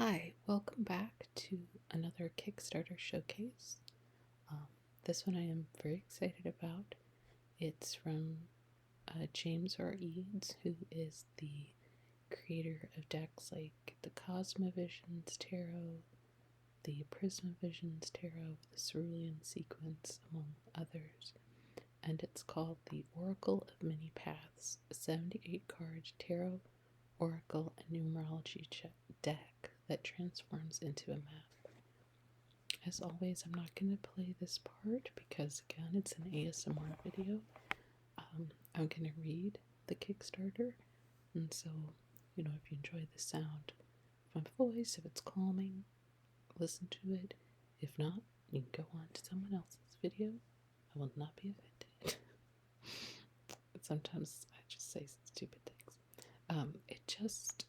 Hi, welcome back to another Kickstarter showcase. This one I am very excited about. It's from James R. Eads, who is the creator of decks like the Cosmovisions Tarot, the Prismavisions Tarot, the Cerulean Sequence, among others. And it's called the Oracle of Many Paths, a 78 card tarot, oracle, and numerology deck that transforms into a map. As always, I'm not going to play this part because, again, it's an ASMR video. I'm going to read the Kickstarter, and so, if you enjoy the sound of my voice, if it's calming, listen to it. If not, you can go on to someone else's video. I will not be offended. Sometimes I just say stupid things. It just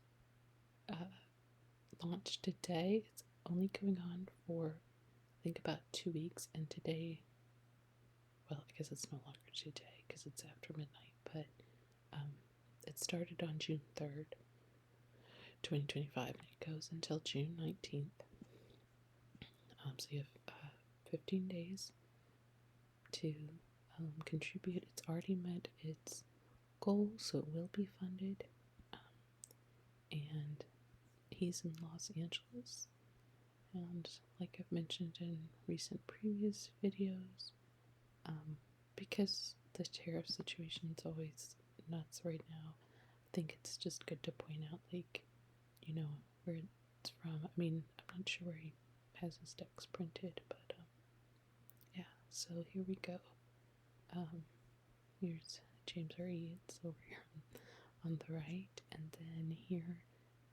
launched today. It's only going on for, I think, about 2 weeks, and today, well, I guess it's no longer today because it's after midnight, but it started on June 3rd, 2025, and it goes until June 19th. So you have 15 days to contribute. It's already met its goal, so it will be funded. And he's in Los Angeles, and like I've mentioned in recent previous videos, because the tariff situation is always nuts right now, I think it's just good to point out, where it's from. I mean, I'm not sure where he has his decks printed, but yeah, so here we go. Here's James R. Eads over here on the right, and then here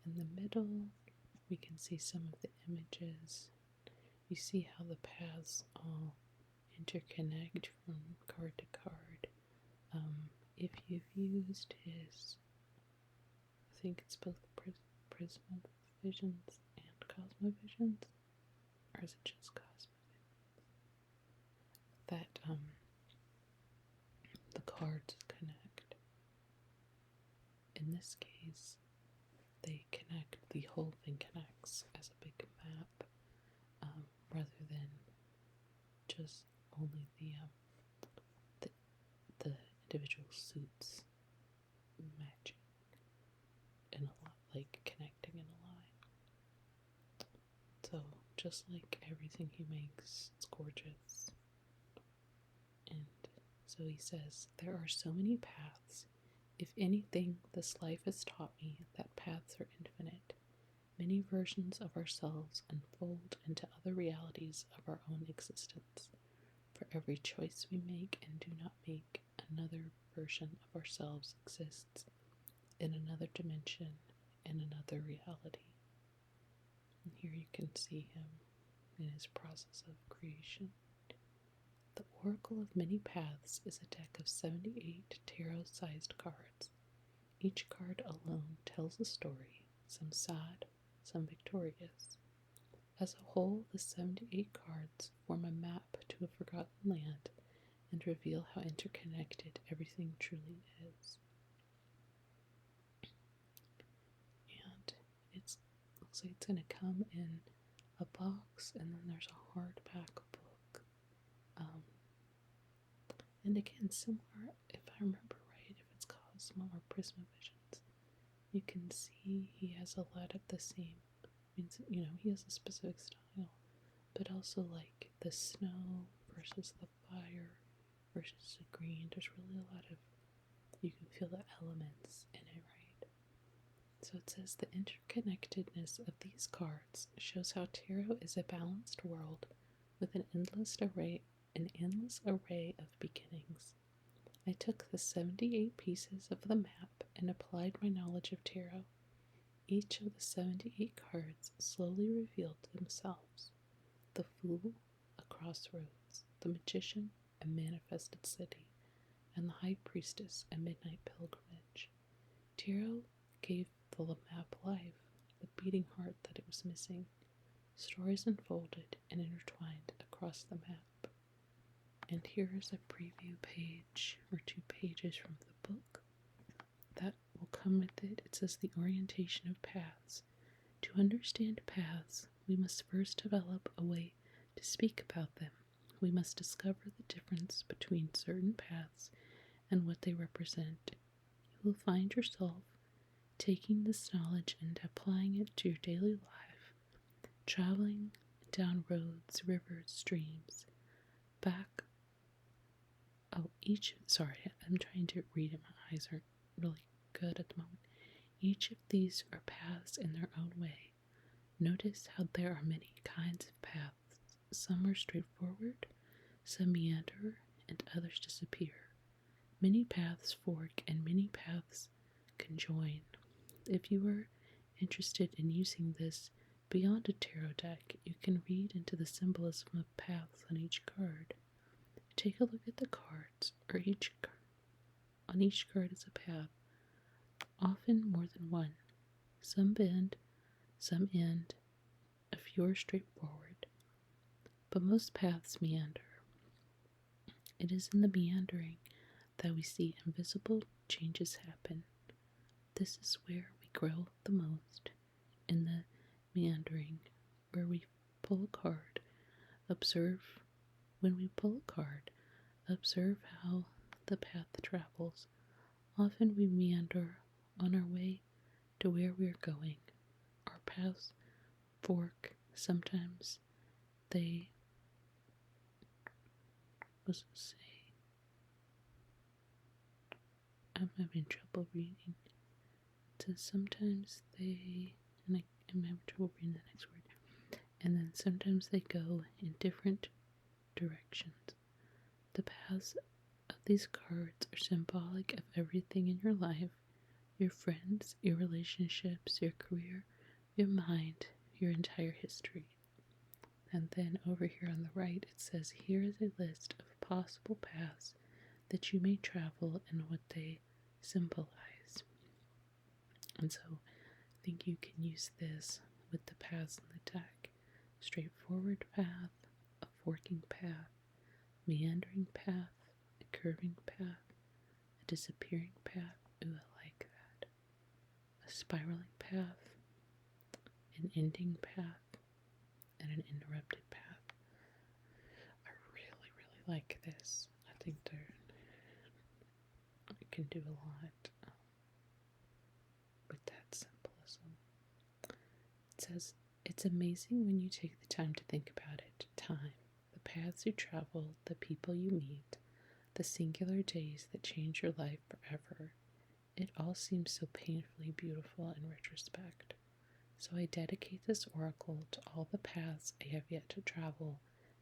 in the middle we can see some of the images. You see how the paths all interconnect from card to card. If you've used his, I think it's both Prismavisions and Cosmovisions, or is it just Cosmovisions? That the cards connect. In this case, they connect. The whole thing connects as a big map, rather than just only the individual suits matching in a lot, like connecting in a line. So just like everything he makes, it's gorgeous. And so he says, there are so many paths. If anything, this life has taught me that paths are infinite. Many versions of ourselves unfold into other realities of our own existence. For every choice we make and do not make, another version of ourselves exists in another dimension, in another reality. And here you can see him in his process of creation. The Oracle of Many Paths is a deck of 78 tarot-sized cards. Each card alone tells a story, some sad, some victorious. As a whole, the 78 cards form a map to a forgotten land and reveal how interconnected everything truly is. And it looks like it's going to come in a box, and then there's a hardback book. And again, similar, if I remember right, if it's Cosmo or Prismavisions, you can see he has a lot of the same. Means, he has a specific style, but also like the snow versus the fire versus the green. There's really a lot of, you can feel the elements in it, right? So it says the interconnectedness of these cards shows how tarot is a balanced world with an endless array of beginnings. I took the 78 pieces of the map and applied my knowledge of tarot. Each of the 78 cards slowly revealed themselves. The Fool, a crossroads, the Magician, a manifested city, and the High Priestess, a midnight pilgrimage. Tarot gave the map life, the beating heart that it was missing. Stories unfolded and intertwined across the map. And here is a preview page, or 2 pages from the book that will come with it. It says the orientation of paths. To understand paths, we must first develop a way to speak about them. We must discover the difference between certain paths and what they represent. You will find yourself taking this knowledge and applying it to your daily life, traveling down roads, rivers, streams, back. I'm trying to read it. My eyes aren't really good at the moment. Each of these are paths in their own way. Notice how there are many kinds of paths. Some are straightforward, some meander, and others disappear. Many paths fork and many paths conjoin. If you are interested in using this beyond a tarot deck, you can read into the symbolism of paths on each card. Take a look at the cards, on each card is a path, often more than one. Some bend, some end, a few are straightforward, but most paths meander. It is in the meandering that we see invisible changes happen. This is where we grow the most, in the meandering, where we pull a card. When we pull a card, observe how the path travels. Often we meander on our way to where we are going. Our paths fork. Sometimes they, what's it say? I'm having trouble reading. It says sometimes they, and I'm having trouble reading the next word. And then sometimes they go in different directions. The paths of these cards are symbolic of everything in your life, your friends, your relationships, your career, your mind, your entire history. And then over here on the right, it says, here is a list of possible paths that you may travel and what they symbolize. And so I think you can use this with the paths in the deck. Straightforward path, a forking path, meandering path, a curving path, a disappearing path. Ooh, I like that. A spiraling path, an ending path, and an interrupted path. I really, really like this. I think it can do a lot with that symbolism. It says, it's amazing when you take the time to think about it. Time, the paths you travel, the people you meet, the singular days that change your life forever. It all seems so painfully beautiful in retrospect. So I dedicate this oracle to all the paths I have yet to travel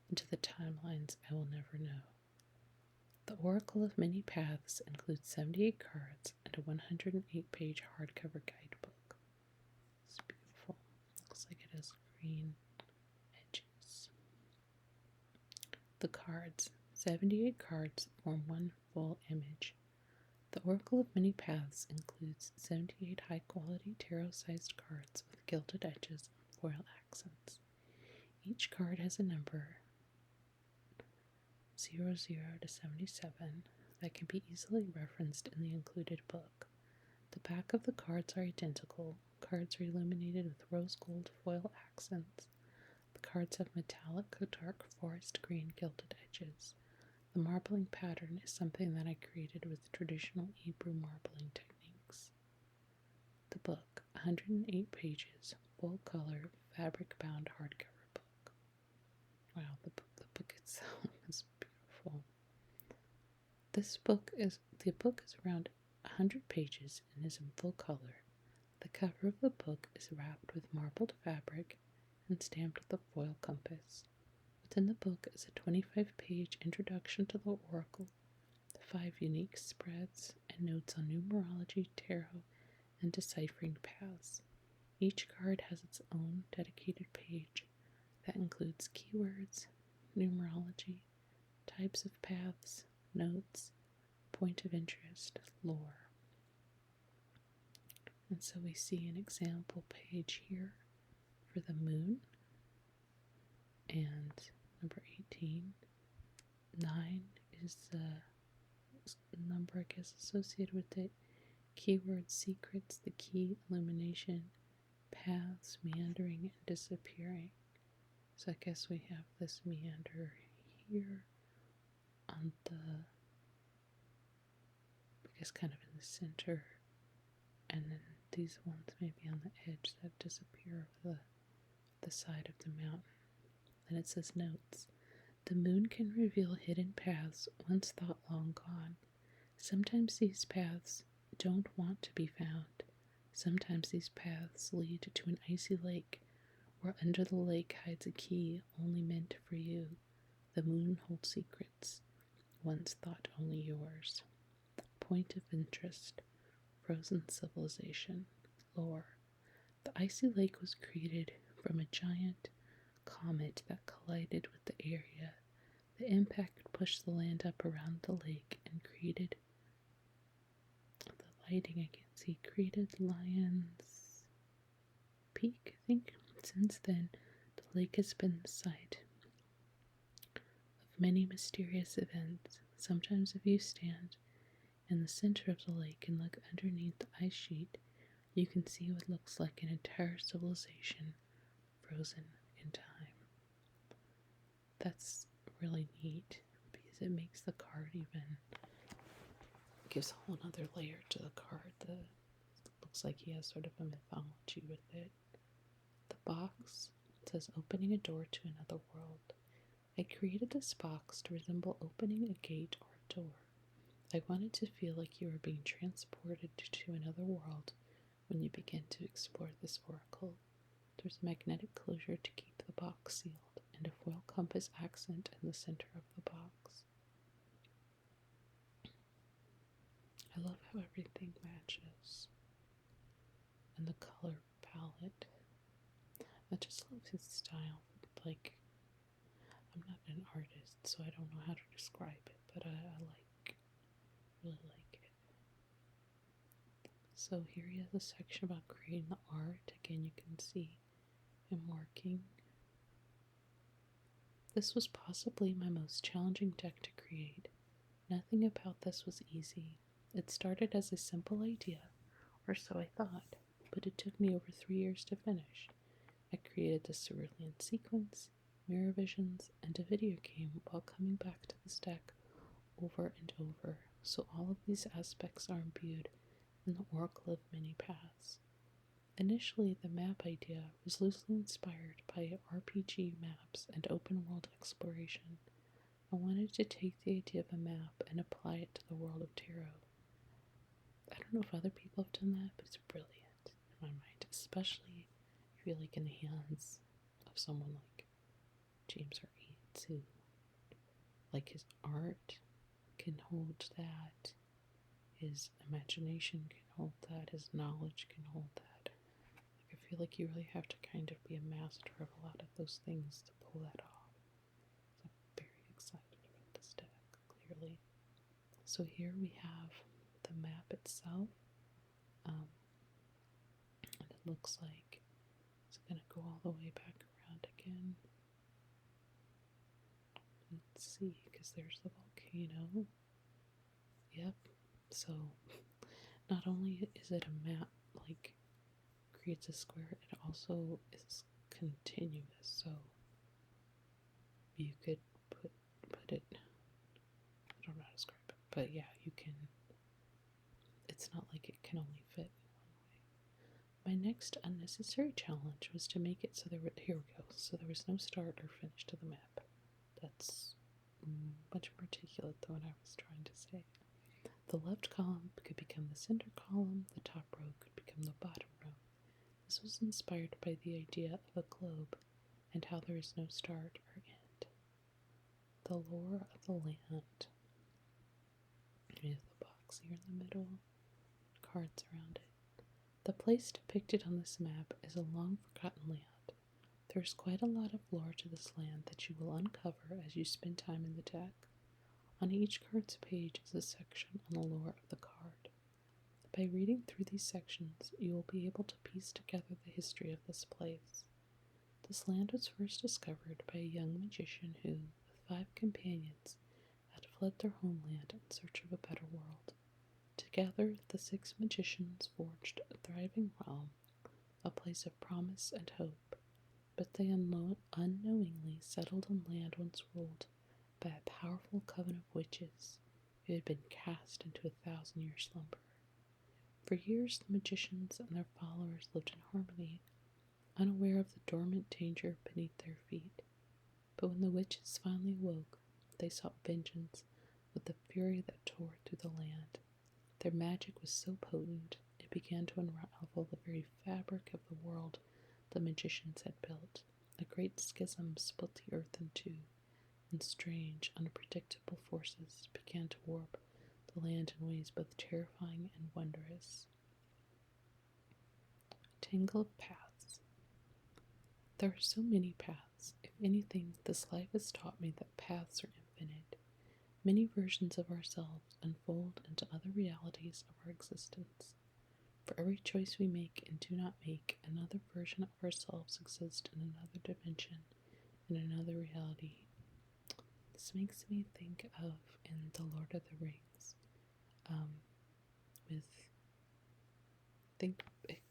and to the timelines I will never know. The Oracle of Many Paths includes 78 cards and a 108-page hardcover guidebook. It's beautiful. Looks like it has green edges. The cards. 78 cards form one full image. The Oracle of Many Paths includes 78 high-quality tarot-sized cards with gilded edges and foil accents. Each card has a number 00 to 77 that can be easily referenced in the included book. The back of the cards are identical. Cards are illuminated with rose gold foil accents. The cards have metallic dark forest green gilded edges. The marbling pattern is something that I created with traditional Hebrew marbling techniques. The book, 108 pages, full color, fabric bound hardcover book. Wow, the book itself is beautiful. The book is around 100 pages and is in full color. The cover of the book is wrapped with marbled fabric and stamped with a foil compass. Within the book is a 25-page introduction to the Oracle, 5 unique spreads, and notes on numerology, tarot, and deciphering paths. Each card has its own dedicated page that includes keywords, numerology, types of paths, notes, point of interest, lore. And so we see an example page here for the moon, and number 18. 9 is the number, I guess, associated with it. Keyword secrets, the key, illumination, paths meandering and disappearing. So I guess we have this meander here on the, I guess kind of in the center, and then these ones maybe on the edge that disappear over the side of the mountain. And it says notes. The moon can reveal hidden paths once thought long gone. Sometimes these paths don't want to be found. Sometimes these paths lead to an icy lake, where under the lake hides a key only meant for you. The moon holds secrets, once thought only yours. Point of interest. Frozen civilization. Lore. The icy lake was created from a giant comet that collided with the area. The impact pushed the land up around the lake and created the lighting I can't see, created Lion's Peak, I think. Since then, the lake has been the site of many mysterious events. Sometimes if you stand in the center of the lake and look underneath the ice sheet, you can see what looks like an entire civilization frozen in time. That's really neat because it makes the card even, gives a whole other layer to the card. Looks like he has sort of a mythology with it. The box says opening a door to another world. I created this box to resemble opening a gate or a door. I wanted to feel like you were being transported to another world when you begin to explore this oracle. There's a magnetic closure to keep the box sealed, and a foil compass accent in the center of the box. I love how everything matches, and the color palette. I just love his style. Like, I'm not an artist, so I don't know how to describe it, but I really like it. So here he has a section about creating the art. Again, you can see him working. This was possibly my most challenging deck to create. Nothing about this was easy. It started as a simple idea, or so I thought, but it took me over 3 years to finish. I created the cerulean sequence, mirror visions, and a video game while coming back to this deck over and over, so all of these aspects are imbued in the Oracle of Many Paths. Initially, the map idea was loosely inspired by RPG maps and open world exploration. I wanted to take the idea of a map and apply it to the world of tarot. I don't know if other people have done that, but it's brilliant in my mind, especially if you're like in the hands of someone like James or Eads, who, like, his art can hold that, his imagination can hold that, his knowledge can hold that. Like, I feel like you really have to kind of be a master of a lot of those things to pull that off. So I'm very excited about this deck, clearly. So here we have the map itself, and it looks like it's going to go all the way back around again. Let's see, because there's the volcano. Yep. So not only is it a map, like, creates a square, it also is continuous. So you could put it, I don't know how to describe it, but yeah, you can, it's not like it can only fit in one way. My next unnecessary challenge was to make it so there were, here we go, so there was no start or finish to the map. That's much more articulate than what I was trying to say. The left column could become the center column, the top row could become the bottom row. This was inspired by the idea of a globe and how there is no start or end. The lore of the land. We have the box here in the middle, cards around it. The place depicted on this map is a long forgotten land. There's quite a lot of lore to this land that you will uncover as you spend time in the deck. On each card's page is a section on the lore of the card. By reading through these sections, you will be able to piece together the history of this place. This land was first discovered by a young magician who, with 5 companions, had fled their homeland in search of a better world. Together, the 6 magicians forged a thriving realm a place of promise and hope, but they unknowingly settled on land once ruled by a powerful coven of witches who had been cast into 1,000-year slumber. For years, the magicians and their followers lived in harmony, unaware of the dormant danger beneath their feet. But when the witches finally awoke, they sought vengeance with the fury that tore through the land. Their magic was so potent, it began to unravel the very fabric of the world the magicians had built. A great schism split the earth in two, and strange, unpredictable forces began to warp the land in ways both terrifying and wondrous. A tangle of paths. There are so many paths. If anything, this life has taught me that paths are infinite. Many versions of ourselves unfold into other realities of our existence. For every choice we make and do not make, another version of ourselves exists in another dimension, in another reality. This makes me think of in The Lord of the Rings, with, I think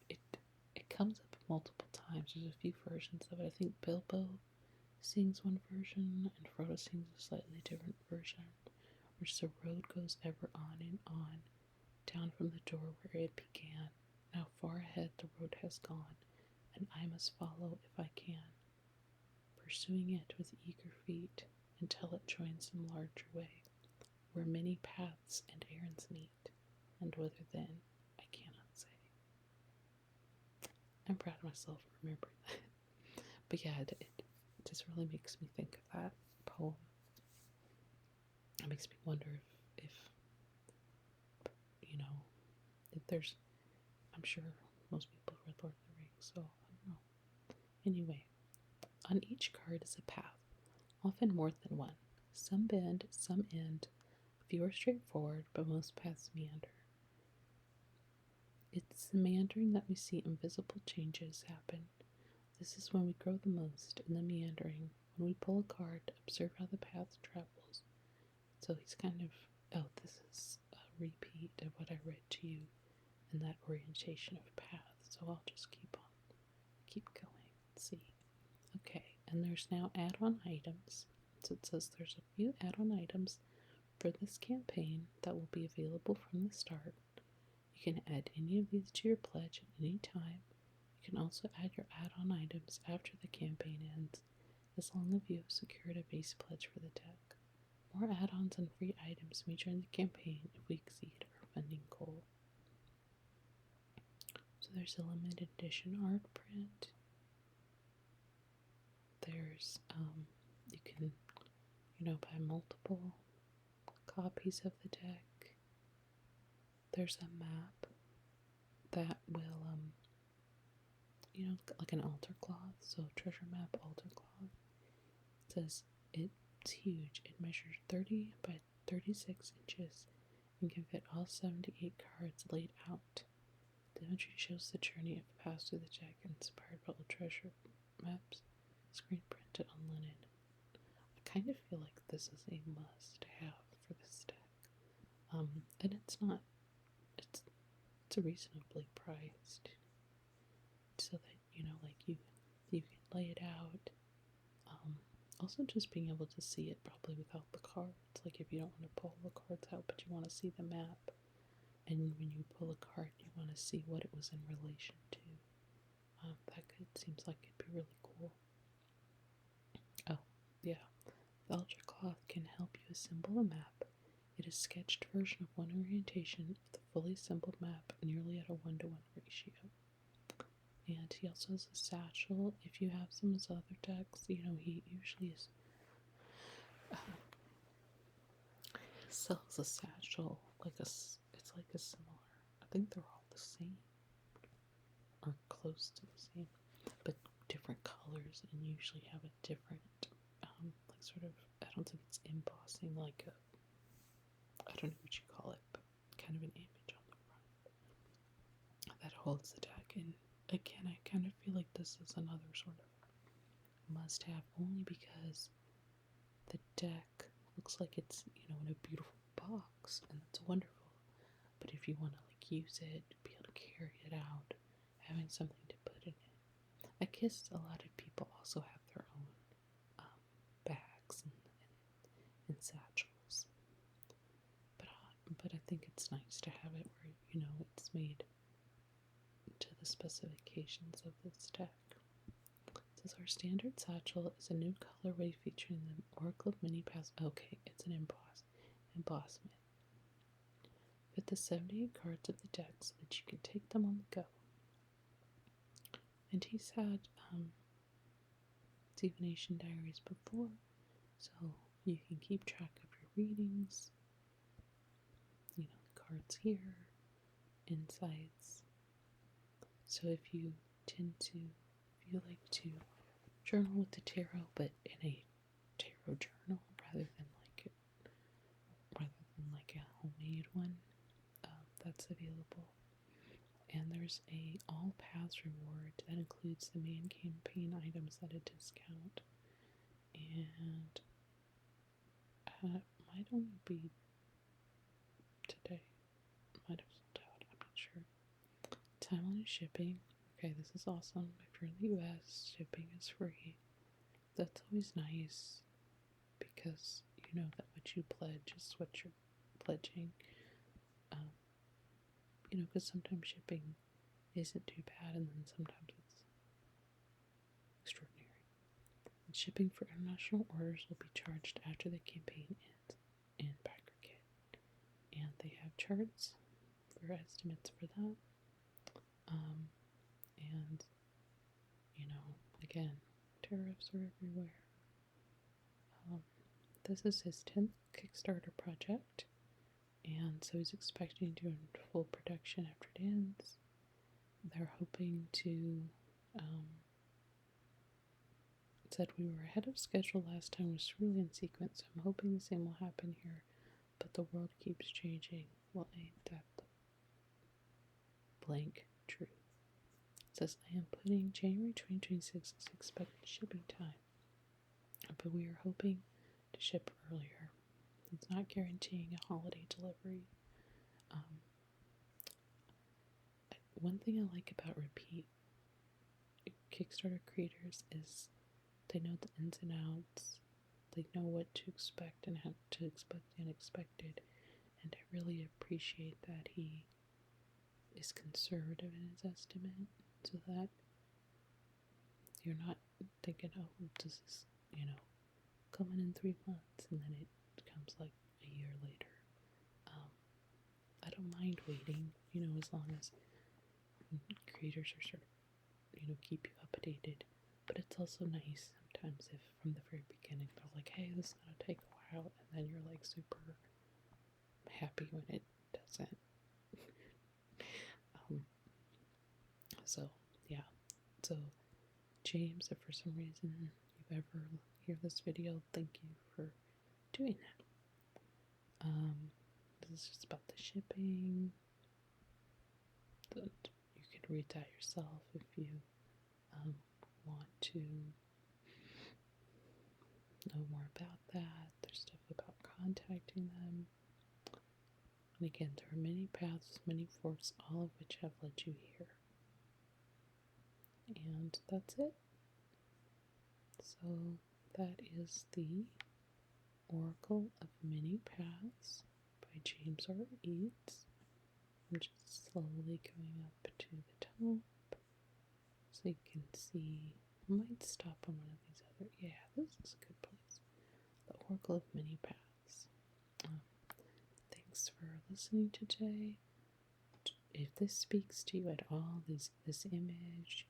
it comes up multiple times. There's a few versions of it. I think Bilbo sings one version, and Frodo sings a slightly different version, which the road goes ever on and on, down from the door where it began. Now far ahead the road has gone, and I must follow if I can, pursuing it with eager feet until it joins some larger way, where many paths and errands meet, and whither then I cannot say. I'm proud of myself for remembering that. But yeah, it just really makes me think of that poem. It makes me wonder if you know, if there's, I'm sure most people have read Lord of the Rings, so I don't know. Anyway, on each card is a path, often more than one. Some bend, some end. Few are straightforward, but most paths meander. It's the meandering that we see invisible changes happen. This is when we grow the most, in the meandering. When we pull a card, observe how the path travels. So he's kind of, this is a repeat of what I read to you in that orientation of path. So I'll just keep going. Let's see. Okay, and there's now add-on items. So it says there's a few add-on items for this campaign that will be available from the start. You can add any of these to your pledge at any time. You can also add your add-on items after the campaign ends, as long as you have secured a base pledge for the deck. More add-ons and free items may join the campaign if we exceed our funding goal. So there's a limited edition art print. There's, you can, buy multiple copies of the deck. There's a map that will, like an altar cloth, so treasure map altar cloth. It says it's huge. It measures 30 by 36 inches and can fit all 78 cards laid out. The imagery shows the journey of paths through the deck inspired by old treasure maps, screen printed on linen. I kind of feel like this is a must-have for this deck. And it's not. It's reasonably priced, so that you can lay it out. Also, just being able to see it probably without the cards. Like if you don't want to pull the cards out, but you want to see the map, and when you pull a card, you want to see what it was in relation to. Seems like it'd be really cool. Oh, yeah. The altar cloth can help you assemble a map. It is a sketched version of one orientation of the fully assembled map, nearly at a 1-to-1 ratio. And he also has a satchel. If you have some of his other decks, he usually sells a satchel it's like a similar. I think they're all the same or close to the same, but different colors, and usually have a different I don't think it's embossing, I don't know what you call it, but kind of an image on the front that holds the deck. And again, I kind of feel like this is another sort of must-have, only because the deck looks like it's, in a beautiful box, and that's wonderful. But if you want to use it, be able to carry it out, having something to put I guess a lot of people also have their own bags and satchels, but I think it's nice to have it where it's made to the specifications of this deck. It says our standard satchel is a new colorway featuring the Oracle of Mini Paths. Okay, it's an embossment. Fit the 78 cards of the deck so that you can take them on the go. And he's had divination diaries before, so you can keep track of your readings. The cards here, insights. So if you like to journal with the tarot, but in a tarot journal rather than like a homemade one, that's available. And there's a all paths reward that includes the main campaign items at a discount, and might only be today. Might have sold out. I'm not sure. Timeline shipping. Okay, this is awesome. If you're in the US, shipping is free. That's always nice because you know that what you pledge is what you're pledging. Because sometimes shipping isn't too bad, and then sometimes it's extraordinary. And shipping for international orders will be charged after the campaign ends in backer kit, and they have charts for estimates for that. And again, tariffs are everywhere. This is his 10th Kickstarter project, and so he's expecting to do full production after it ends. They're hoping to, it said we were ahead of schedule last time, was really in sequence, so I'm hoping the same will happen here, but the world keeps changing. Well, ain't that the blank truth? It says, I am putting January 2026 as expected shipping time, but we are hoping to ship earlier. It's not guaranteeing a holiday delivery. One thing I like about repeat Kickstarter creators is they know the ins and outs. They know what to expect and how to expect the unexpected. And I really appreciate that he is conservative in his estimate so that you're not thinking, oh, this is, coming in 3 months, and then it comes like a year later. I don't mind waiting, as long as creators are sort of, keep you updated. But it's also nice sometimes if from the very beginning they're like, hey, this is going to take a while, and then you're like super happy when it doesn't. So, yeah. So, James, if for some reason you've ever hear this video, thank you for doing that. This is just about the shipping. You can read that yourself if you want to know more about that. There's stuff about contacting them. And again, there are many paths, many forks, all of which have led you here. And that's it. So that is the Oracle of Many Paths by James R. Eads. I'm just slowly going up to the top so you can see. I might stop on one of these other. Yeah, this is a good place. The Oracle of Many Paths. Thanks for listening today. If this speaks to you at all, this image,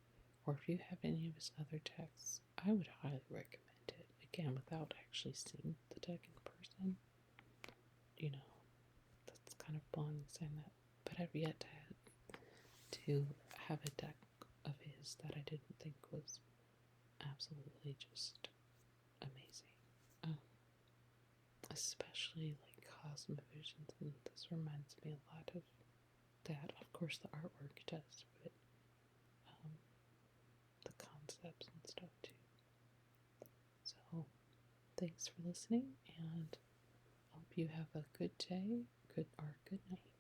or if you have any of his other texts, I would highly recommend it. Again, without actually seeing the deck in person. That's kind of blowing saying that. But I've yet to have a deck of his that I didn't think was absolutely just amazing. Especially like Cosmovisions, and this reminds me a lot of that. Of course, the artwork does, but the concepts and stuff too. So, thanks for listening, and hope you have a good day, good night.